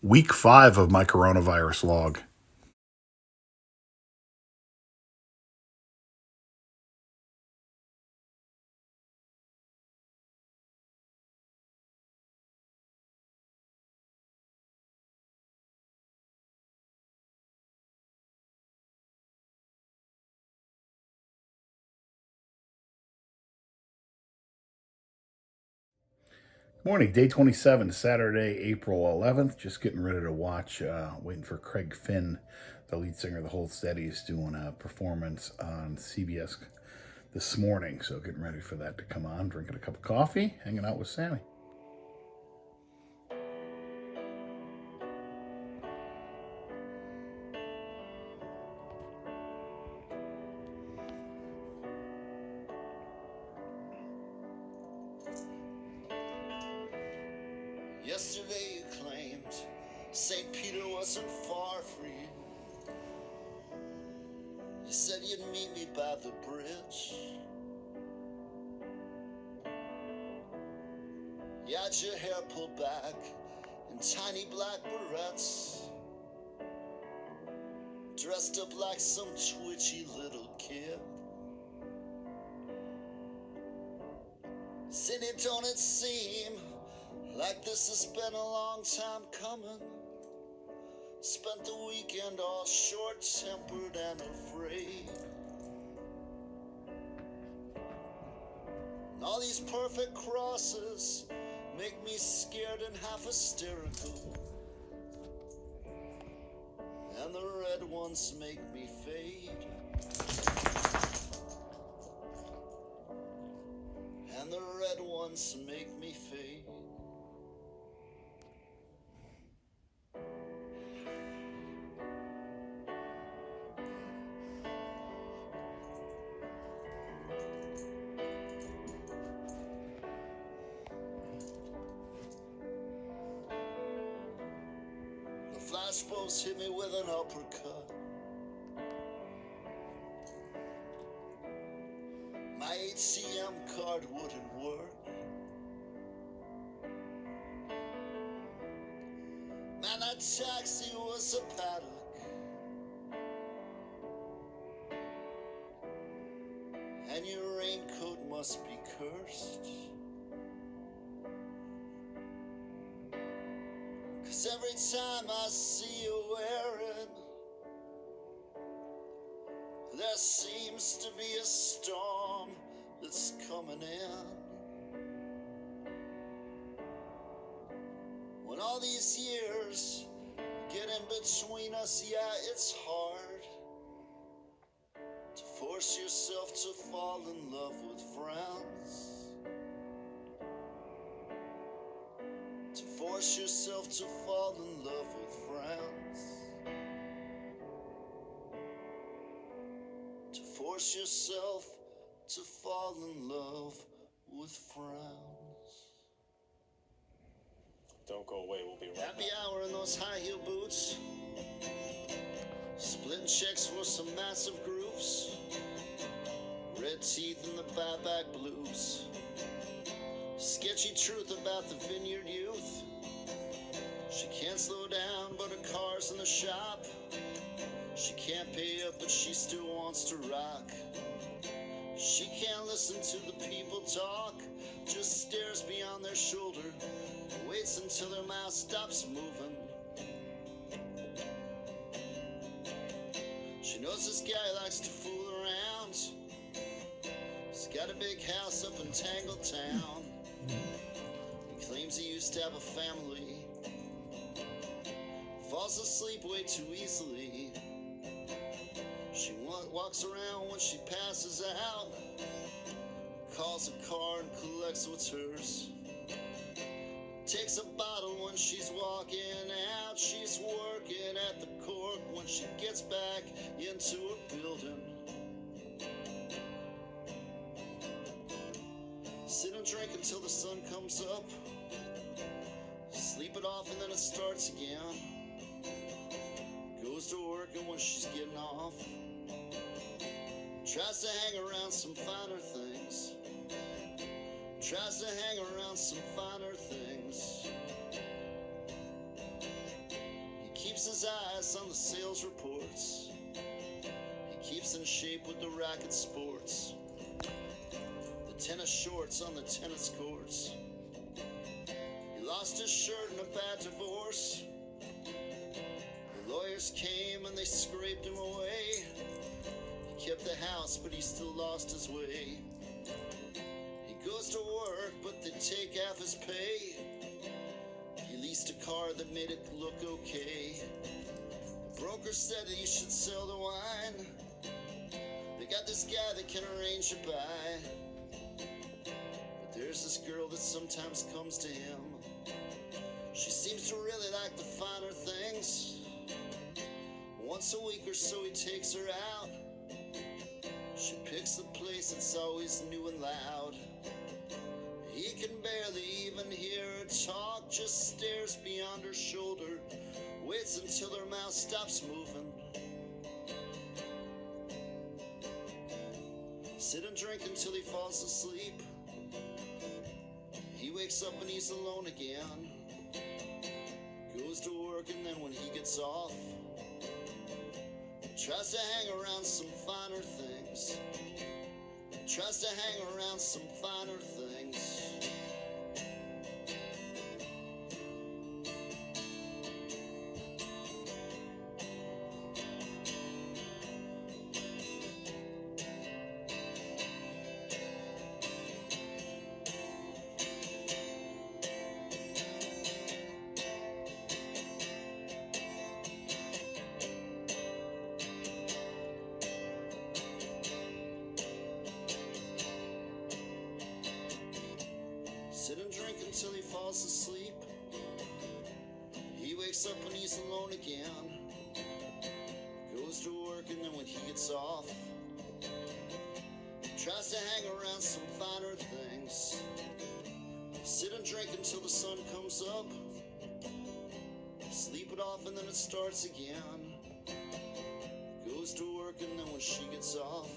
Week 5 of my coronavirus log. Morning, day 27, Saturday, April 11th. Just getting ready to watch, waiting for Craig Finn, the lead singer of the Hold Steadies, doing a performance on CBS this morning. So getting ready for that to come on, drinking a cup of coffee, hanging out with Sammy. Yesterday you claimed St. Peter wasn't far for you. You said you'd meet me by the bridge. You had your hair pulled back in tiny black barrettes, dressed up like some twitchy little kid. City, don't it seem like this has been a long time coming? Spent the weekend all short-tempered and afraid. And all these perfect crosses make me scared and half hysterical. And the red ones make me fade. And the red ones make me fade. The flashbulbs hit me with an uppercut. My ATM card wouldn't work. Man, that taxi was a paddock. And your raincoat must be cursed. 'Cause every time I see you wearing, there seems to be a storm that's coming in. When all these years get in between us, yeah, it's hard to force yourself to fall in love with friends. To force yourself to fall in love with friends. To force yourself to fall in love with friends. Don't go away, we'll be right Happy back. hour in those high heel boots. Splitting checks for some massive groups. Red teeth in the buyback blues. Sketchy truth about the vineyard youth. She can't slow down, but her car's in the shop. She can't pay up, but she still wants to rock. She can't listen to the people talk, just stares beyond their shoulder, waits until their mouth stops moving. She knows this guy likes to fool around. He's got a big house up in Tangletown. He claims he used to have a family. Falls asleep way too easily. She walks around when she passes out. Calls a car and collects what's hers. Takes a bottle when she's walking out. She's working at the cork when she gets back into her building. Sit and drink until the sun comes up. Sleep it off and then it starts again. Goes to work and when she's getting off, tries to hang around some finer things. Tries to hang around some finer things. keeps his eyes on the sales reports. He keeps in shape with the racket sports. The tennis shorts on the tennis courts. He lost his shirt in a bad divorce. The lawyers came and they scraped him away. He kept the house, but he still lost his way. He goes to work, but they take half his pay. He leased a car that made it look okay. The broker said that you should sell the wine. They got this guy that can arrange to buy. But there's this girl that sometimes comes to him. She seems to really like the finer things. Once a week or so he takes her out. She picks the place that's always new and loud. He can barely even hear her talk, just stares beyond her shoulder, waits until her mouth stops moving. Sit and drink until he falls asleep. He wakes up and he's alone again. Goes to work and then when he gets off, tries to hang around some finer things. Tries to hang around some finer things. Sit and drink until he falls asleep. He wakes up and he's alone again. Goes to work and then when he gets off, tries to hang around some finer things. Sit and drink until the sun comes up. Sleep it off and then it starts again. Goes to work and then when she gets off,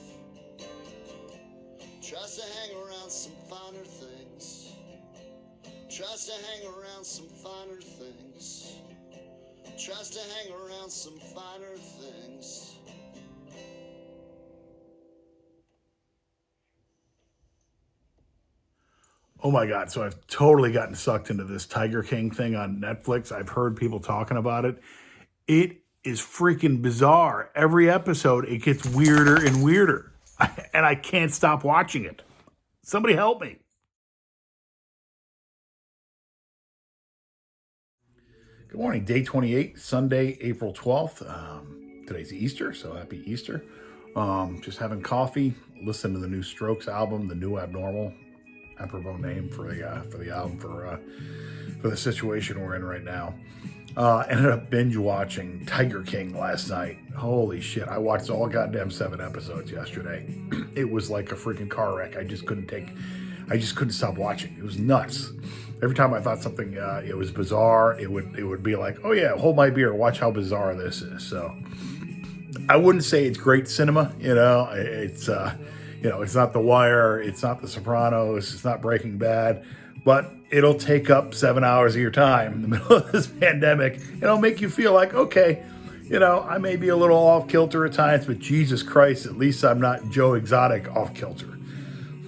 tries to hang around some finer things. Tries to hang around some finer things. Tries to hang around some finer things. Oh my God. So I've totally gotten sucked into this Tiger King thing on Netflix. I've heard people talking about it. It is freaking bizarre. Every episode, it gets weirder and weirder. And I can't stop watching it. Somebody help me. Good morning. Day 28, Sunday, April 12th. Today's Easter, so happy Easter. Just having coffee, listening to the new Strokes album, The New Abnormal. Apropos name for the album for the situation we're in right now. Ended up binge watching Tiger King last night. Holy shit! I watched all goddamn 7 episodes yesterday. It was like a freaking car wreck. I just couldn't stop watching. It was nuts. Every time I thought something it was bizarre, it would be like, oh yeah, hold my beer, watch how bizarre this is. So I wouldn't say it's great cinema. It's it's not The Wire, it's not The Sopranos, it's not Breaking Bad, but it'll take up 7 hours of your time in the middle of this pandemic. It'll make you feel like, okay, I may be a little off kilter at times, but Jesus Christ, at least I'm not Joe Exotic off kilter.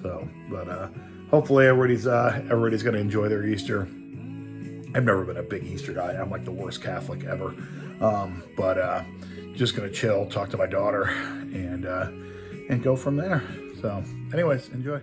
So, but hopefully everybody's going to enjoy their Easter. I've never been a big Easter guy. I'm like the worst Catholic ever. But just going to chill, talk to my daughter, and go from there. So, anyways, enjoy.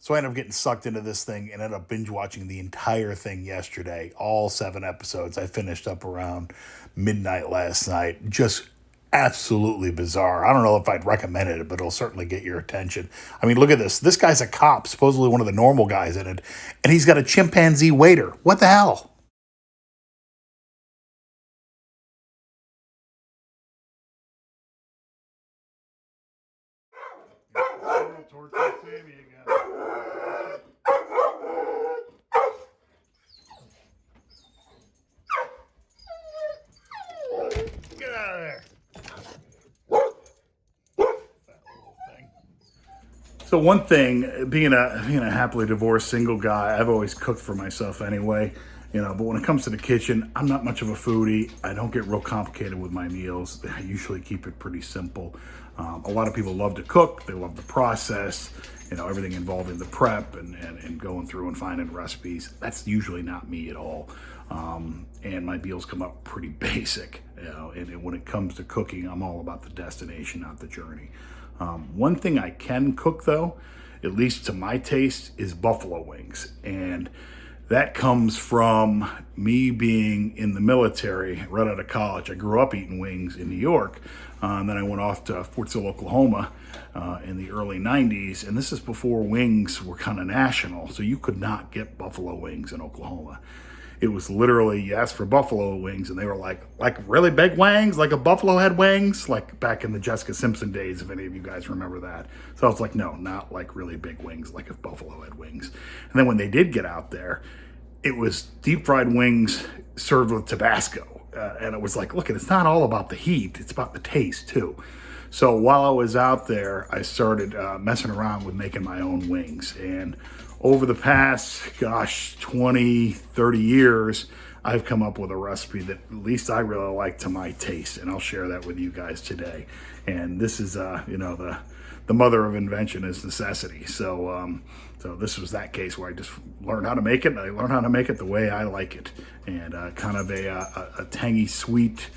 So I ended up getting sucked into this thing and ended up binge watching the entire thing yesterday, all 7 episodes. I finished up around midnight last night. Just absolutely bizarre. I don't know if I'd recommend it, but it'll certainly get your attention. I mean, look at this. This guy's a cop, supposedly one of the normal guys in it, and he's got a chimpanzee waiter. What the hell? Sammy again. Get out of there. So one thing, being a happily divorced single guy, I've always cooked for myself anyway. But when it comes to the kitchen, I'm not much of a foodie. I don't get real complicated with my meals. I usually keep it pretty simple. A lot of people love to cook. They love the process, everything involving the prep and going through and finding recipes. That's usually not me at all. And my meals come up pretty basic. And when it comes to cooking, I'm all about the destination, not the journey. One thing I can cook, though, at least to my taste, is buffalo wings. And that comes from me being in the military right out of college. I grew up eating wings in New York. And then I went off to Fort Sill, Oklahoma in the early 90s. And this is before wings were kind of national. So you could not get buffalo wings in Oklahoma. It was literally, you asked for buffalo wings, and they were like really big wings, like a buffalo had wings, like back in the Jessica Simpson days, if any of you guys remember that. So I was like, no, not like really big wings, like if buffalo had wings. And then when they did get out there, it was deep fried wings served with Tabasco. And it was like, look, it's not all about the heat, it's about the taste too. So while I was out there, I started messing around with making my own wings. And over the past, 20, 30 years, I've come up with a recipe that at least I really like to my taste. And I'll share that with you guys today. And this is, the mother of invention is necessity. So this was that case where I just learned how to make it. And I learned how to make it the way I like it. And kind of a tangy sweet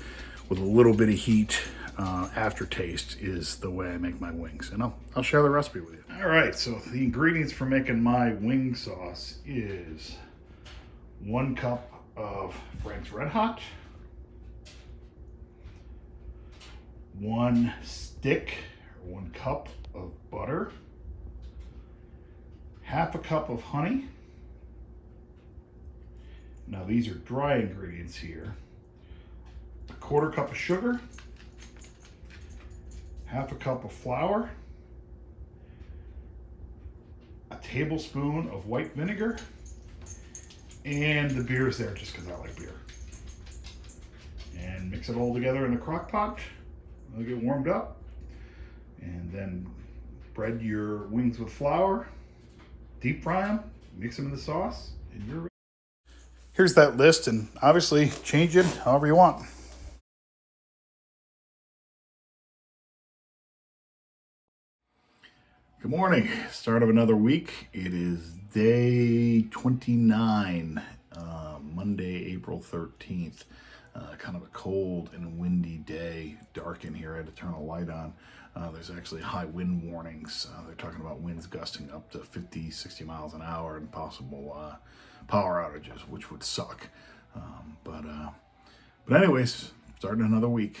with a little bit of heat aftertaste is the way I make my wings. And I'll share the recipe with you. All right, so the ingredients for making my wing sauce is 1 cup of Frank's Red Hot, 1 stick or 1 cup of butter, 1/2 cup of honey. Now these are dry ingredients here. 1/4 cup of sugar, 1/2 cup of flour, a tablespoon of white vinegar, and the beer is there just because I like beer. And mix it all together in a crock pot. It'll get warmed up. And then bread your wings with flour, deep fry them, mix them in the sauce, and you're ready. Here's that list, and obviously change it however you want. Good morning. Start of another week. It is day 29, Monday, April 13th. Kind of a cold and windy day. Dark in here. I had to turn a light on. There's actually high wind warnings. They're talking about winds gusting up to 50, 60 miles an hour and possible power outages, which would suck. But anyways, starting another week.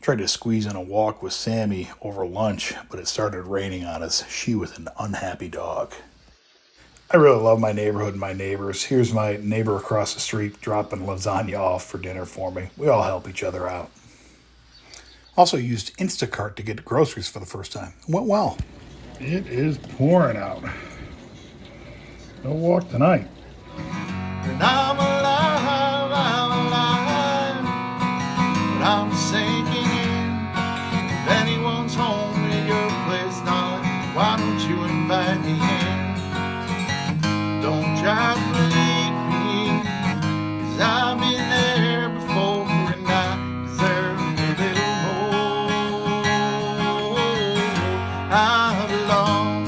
Tried to squeeze in a walk with Sammy over lunch, but it started raining on us. She was an unhappy dog. I really love my neighborhood and my neighbors. Here's my neighbor across the street dropping lasagna off for dinner for me. We all help each other out. Also used Instacart to get groceries for the first time. It went well. It is pouring out. No walk tonight. And I'm alive, but I'm sinking in. If anyone's home at your place tonight, why don't you invite me in? Don't try to leave me, 'cause I've been there before and I deserve a little more. I belong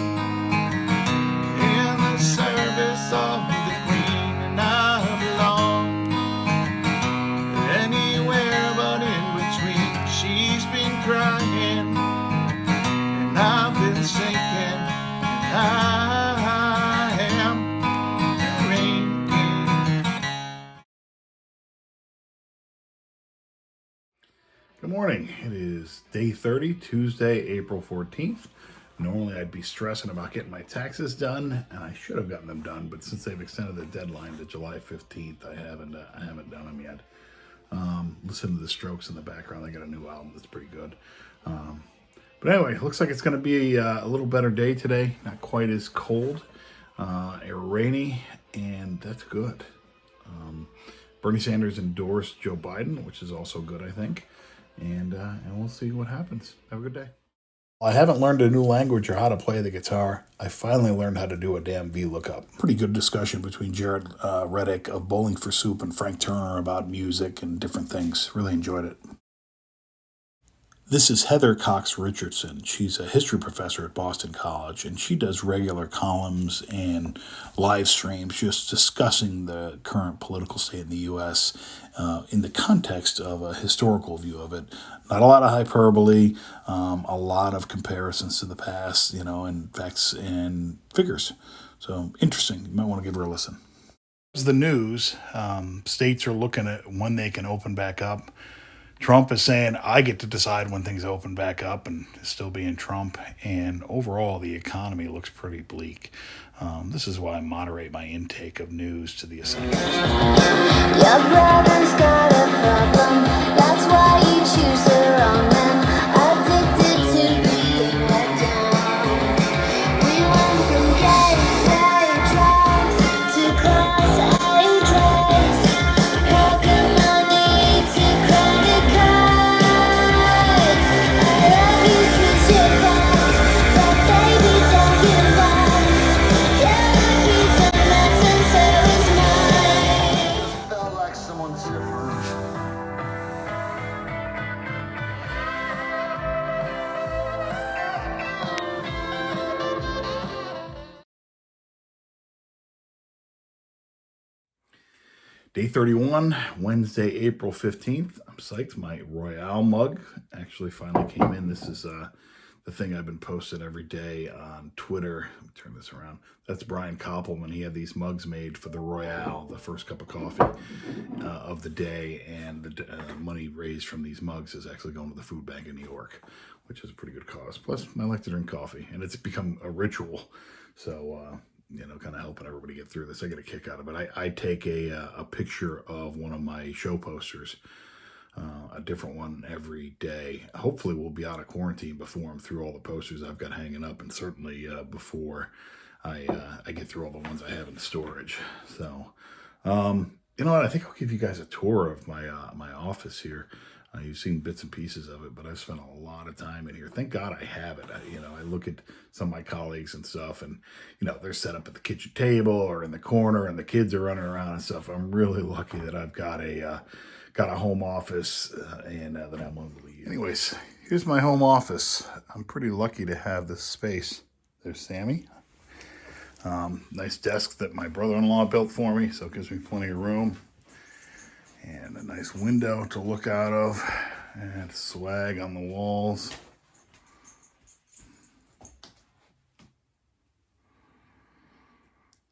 in the service of the Queen, and I belong anywhere but in between. She's been crying, and I've been sinking, and I am drinking. Good morning. It is day 30, Tuesday, April 14th. Normally I'd be stressing about getting my taxes done, and I should have gotten them done, but since they've extended the deadline to July 15th, I haven't done them yet. Listen to the Strokes in the background. They got a new album that's pretty good. But anyway, looks like it's going to be a little better day today. Not quite as cold, rainy, and that's good. Bernie Sanders endorsed Joe Biden, which is also good, I think. And we'll see what happens. Have a good day. I haven't learned a new language or how to play the guitar. I finally learned how to do a damn VLOOKUP. Pretty good discussion between Jared Reddick of Bowling for Soup and Frank Turner about music and different things. Really enjoyed it. This is Heather Cox Richardson. She's a history professor at Boston College, and she does regular columns and live streams just discussing the current political state in the U.S. In the context of a historical view of it. Not a lot of hyperbole, a lot of comparisons to the past, and facts and figures. So interesting. You might want to give her a listen. The news, states are looking at when they can open back up. Trump is saying, I get to decide when things open back up, and still being Trump. And overall, the economy looks pretty bleak. This is why I moderate my intake of news to the essentials. Your brother's got a problem. That's why you choose the wrong man. Addicted to being let down. We went from gateway drugs to class A drugs. Pocket money to credit cards. I love you 'cause you're fast, but baby don't give up. You're lucky so much and so is mine. Felt like someone zipper. Day 31, Wednesday, April 15th. I'm psyched. My Royale mug actually finally came in. This is the thing I've been posting every day on Twitter. Let me turn this around. That's Brian Koppelman. He had these mugs made for the Royale, the first cup of coffee of the day. And the money raised from these mugs is actually going to the food bank in New York, which is a pretty good cause. Plus, I like to drink coffee, and it's become a ritual. So, kind of helping everybody get through this. I get a kick out of it. I take a picture of one of my show posters, a different one every day. Hopefully we'll be out of quarantine before I'm through all the posters I've got hanging up, and certainly before I get through all the ones I have in storage. So, you know what? I think I'll give you guys a tour of my my office here. You've seen bits and pieces of it, but I've spent a lot of time in here. Thank God I have it. I look at some of my colleagues and stuff, and they're set up at the kitchen table or in the corner, and the kids are running around and stuff. I'm really lucky that I've got a home office and that I'm able to use. Anyways, here's my home office. I'm pretty lucky to have this space. There's Sammy. Nice desk that my brother-in-law built for me, so it gives me plenty of room. And a nice window to look out of, and swag on the walls.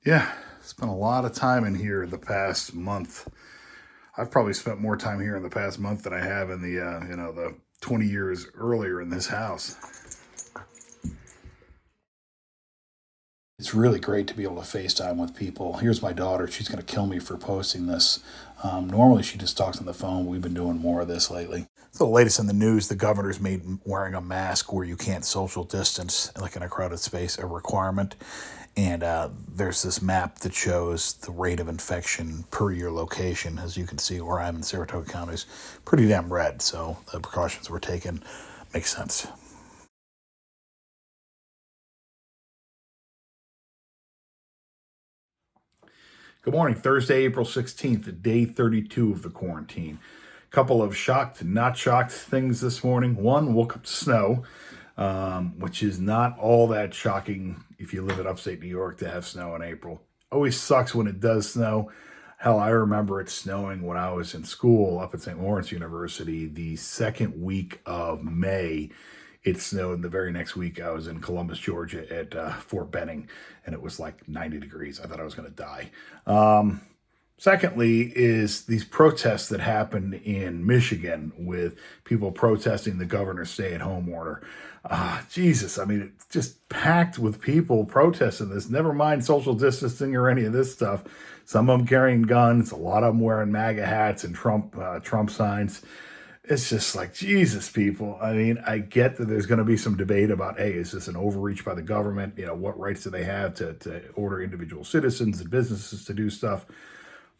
Yeah, spent a lot of time in here the past month. I've probably spent more time here in the past month than I have in the the 20 years earlier in this house. It's really great to be able to FaceTime with people. Here's my daughter. She's going to kill me for posting this. Normally, she just talks on the phone. We've been doing more of this lately. So the latest in the news, the governor's made wearing a mask where you can't social distance, like in a crowded space, a requirement. And there's this map that shows the rate of infection per your location. As you can see, where I'm in Saratoga County is pretty damn red. So the precautions we're taking make sense. Good morning, Thursday, April 16th, day 32 of the quarantine. Couple of shocked, not shocked things this morning. One, woke up to snow, which is not all that shocking if you live in upstate New York to have snow in April. Always sucks when it does snow. Hell, I remember it snowing when I was in school up at St. Lawrence University. The second week of May, it snowed. And the very next week, I was in Columbus, Georgia at Fort Benning, and it was like 90 degrees. I thought I was going to die. Secondly is these protests that happened in Michigan with people protesting the governor's stay-at-home order. Jesus, I mean, it's just packed with people protesting this. Never mind social distancing or any of this stuff. Some of them carrying guns, a lot of them wearing MAGA hats and Trump signs. It's just like, Jesus, people. I mean, I get that there's going to be some debate about, hey, is this an overreach by the government? What rights do they have to order individual citizens and businesses to do stuff?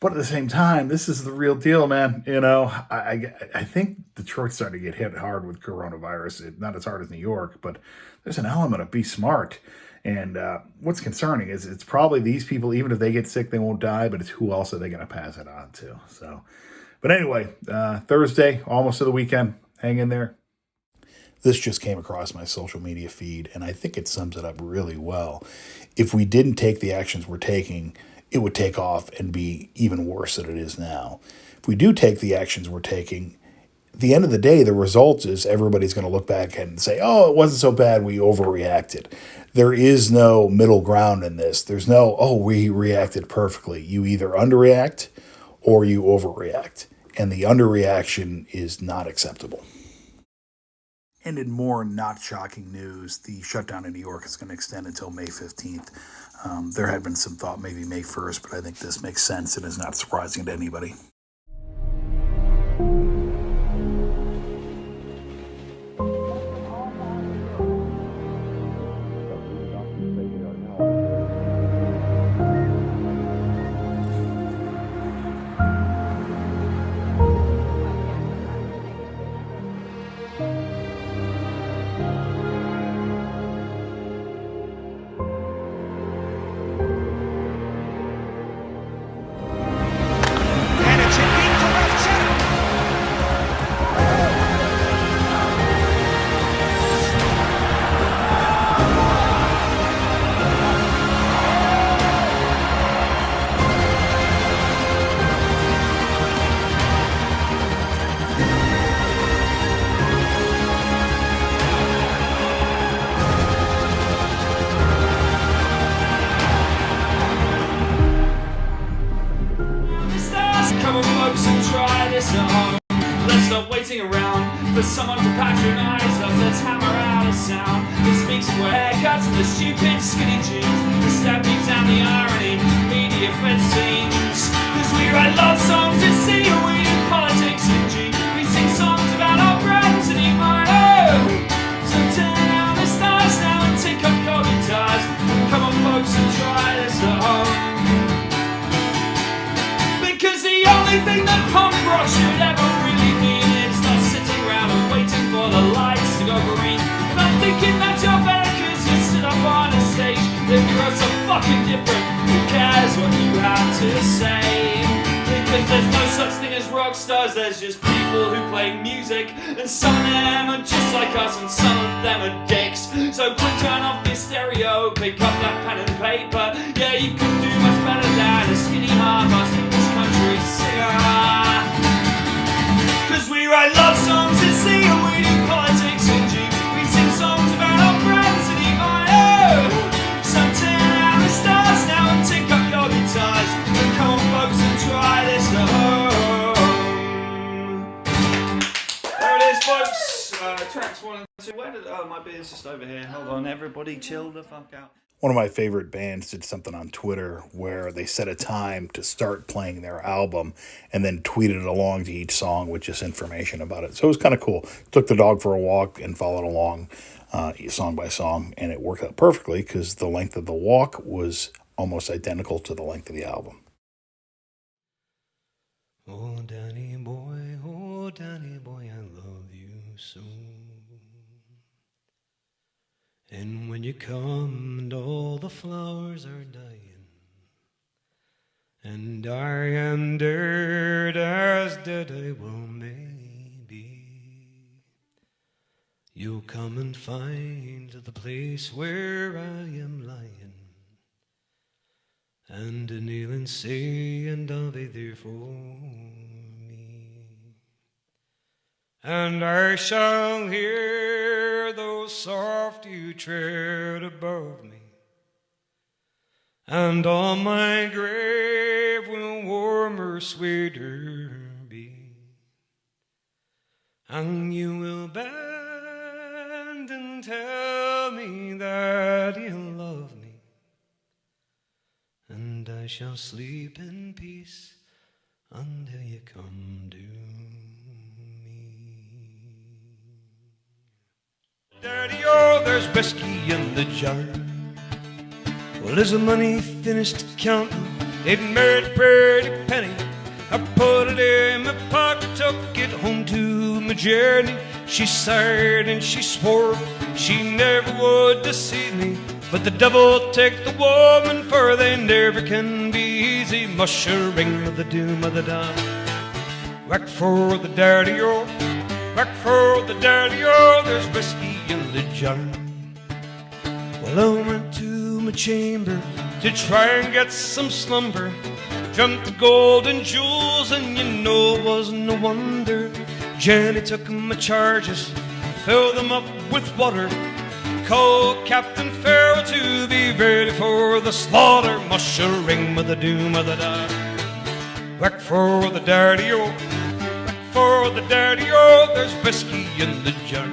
But at the same time, this is the real deal, man. You know, I think Detroit's starting to get hit hard with coronavirus. Not as hard as New York, but there's an element of be smart. And what's concerning is it's probably these people, even if they get sick, they won't die, but it's who else are they going to pass it on to? So, but anyway, Thursday, almost to the weekend. Hang in there. This just came across my social media feed, and I think it sums it up really well. If we didn't take the actions we're taking, it would take off and be even worse than it is now. If we do take the actions we're taking, at the end of the day, the result is everybody's going to look back and say, oh, it wasn't so bad, we overreacted. There is no middle ground in this. There's no, oh, we reacted perfectly. You either underreact or you overreact. And the underreaction is not acceptable. And in more not shocking news, the shutdown in New York is going to extend until May 15th. There had been some thought maybe May 1st, but I think this makes sense and is not surprising to anybody. For someone to patronize us, let's hammer out a sound that speaks of haircuts and the stupid skinny jeans, the stabbing down the irony, media fed scenes. Cause we write love songs at sea and we do politics in G. We sing songs about our brands and E-minor. So turn down the stars now and take up your guitars. Come on folks and try this at home. Because the only thing that punk rock should ever really mean is not sitting around and waiting for the lights to go green. Not thinking that you're better cause you sit up on a stage. If you're so fucking different, who cares what you have to say? Because there's no such thing as rock stars, there's just people who play music. And some of them are just like us and some of them are dicks. So quick, turn off your stereo, pick up that pen and paper. Yeah, you can do much better than a skinny hard-ass English country singer. Cause we write love songs at sea and we do politics in G. We sing songs about our brands and E-minor. So turn out the stars now and take up your guitars. And come on folks and try this at home. There it is folks, tracks 1 and 2. Where did, oh my beer's just over here. Hold on everybody, chill the fuck out. One of my favorite bands did something on Twitter where they set a time to start playing their album and then tweeted along to each song with just information about it. So it was kind of cool. Took the dog for a walk and followed along song by song, and it worked out perfectly because the length of the walk was almost identical to the length of the album. Oh, Danny boy, I love you so. And when you come and all the flowers are dying, and I am dead as dead I will may be, you'll come and find the place where I am lying, and kneel and say, and I'll be there for me. And I shall hear those soft you tread above me, and on my grave will warmer, sweeter be. And you will bend and tell me that you love me, and I shall sleep in peace until you come to me. Daddy, oh, there's whiskey in the jar. Well, is the money finished counting? They'd married a pretty penny. I put it in my pocket, took it home to my journey. She sighed and she swore she never would deceive me. But the devil take the woman, for they never can be easy. Mushering of the doom of the dawn. Whack for the daddy-o, whack for the daddy-o, there's whiskey in the jar. Well, I went to my chamber to try and get some slumber. Dreamt the golden jewels, and you know it wasn't no wonder. Jenny took my charges, filled them up with water, called Captain Farrell to be ready for the slaughter. Mushering with the doom of the dawn. Whack for the daddy-o, whack for the daddy-o, there's whiskey in the jar.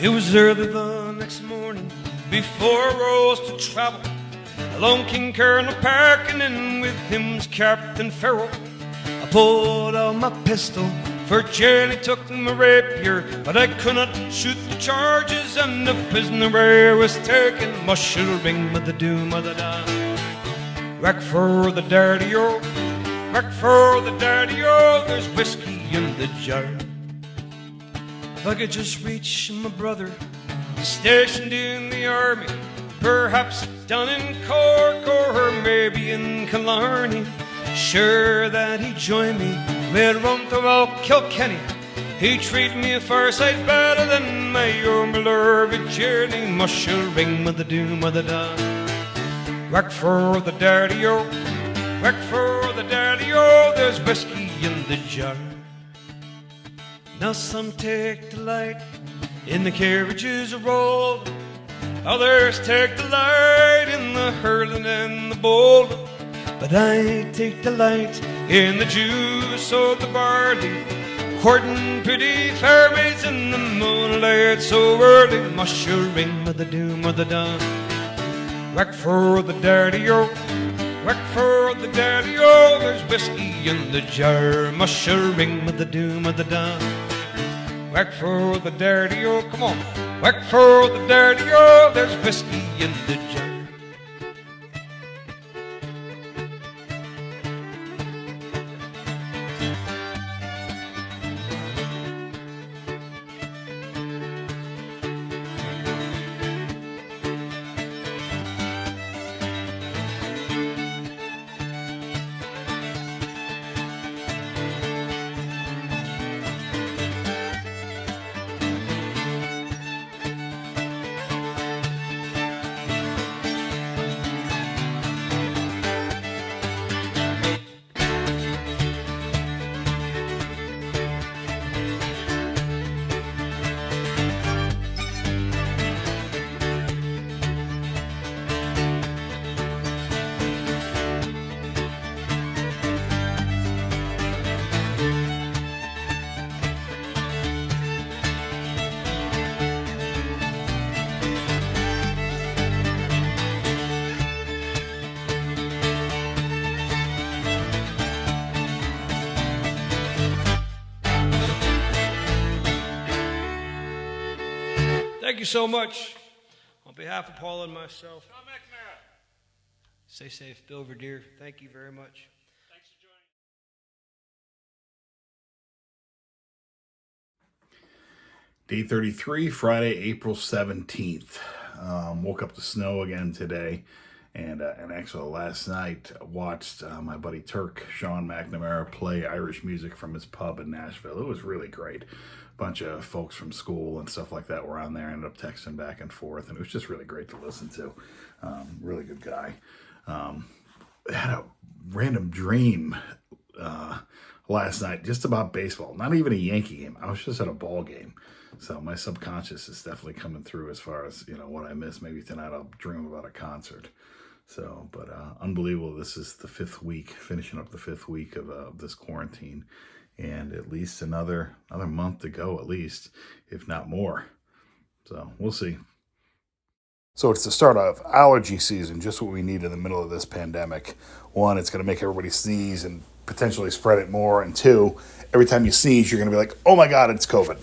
It was early the next morning, before I rose to travel. Along King Colonel Park, and in with him's Captain Farrell. I pulled out my pistol, for Jenny took my rapier, but I could not shoot the charges, and the prisoner I was taken. Mushering with the doom of the dawn. Whack for the daddy-o, whack for the daddy-o, there's whiskey in the jar. If I could just reach my brother, stationed in the army, perhaps down in Cork or maybe in Killarney, sure that he'd join me. We'd run throughout Kilkenny. He'd treat me a far sight better than my own beloved journey. Mushering with the doom of the dawn. Whack for the daddy-o, whack for the daddy-o, there's whiskey in the jar. Now some take delight in the carriages roll, others take delight in the hurling and the bowl. But I take delight in the juice of the barley, courting pretty fair maids in the moonlight so early. Mushering with the doom of the dawn. Whack for the daddy-o, whack for the daddy-o, there's whiskey in the jar. Mushering with the doom of the dawn. Whack for the daddy-o, come on. Whack for the daddy-o, there's whiskey in the jar. Thank you so much. On behalf of Paul and myself, John McNamara. Stay safe, Bill Verdeer. Thank you very much. Thanks for joining. Day 33, Friday, April 17th. Woke up to snow again today. And actually last night watched my buddy Turk, Sean McNamara, play Irish music from his pub in Nashville. It was really great. Bunch of folks from school and stuff like that were on there. Ended up texting back and forth, and it was just really great to listen to. Really good guy. Had a random dream last night just about baseball. Not even a Yankee game. I was just at a ball game. So my subconscious is definitely coming through as far as, what I missed. Maybe tonight I'll dream about a concert. So, but unbelievable. This is the 5th week, finishing up the 5th week of this quarantine, and at least another month to go, at least, if not more. So we'll see. So it's the start of allergy season, just what we need in the middle of this pandemic. One, it's going to make everybody sneeze and potentially spread it more. And two, every time you sneeze, you're going to be like, oh my God, it's COVID.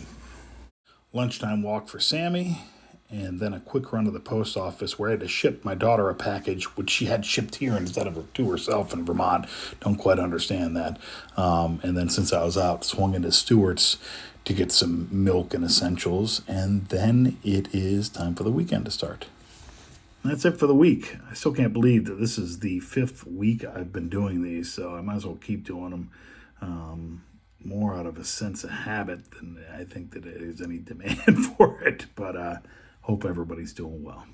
Lunchtime walk for Sammy, and then a quick run to the post office where I had to ship my daughter a package, which she had shipped here instead of to herself in Vermont. Don't quite understand that. And then since I was out, swung into Stewart's to get some milk and essentials. And then it is time for the weekend to start. That's it for the week. I still can't believe that this is the 5th week I've been doing these, so I might as well keep doing them more out of a sense of habit than I think that there's any demand for it. But hope everybody's doing well.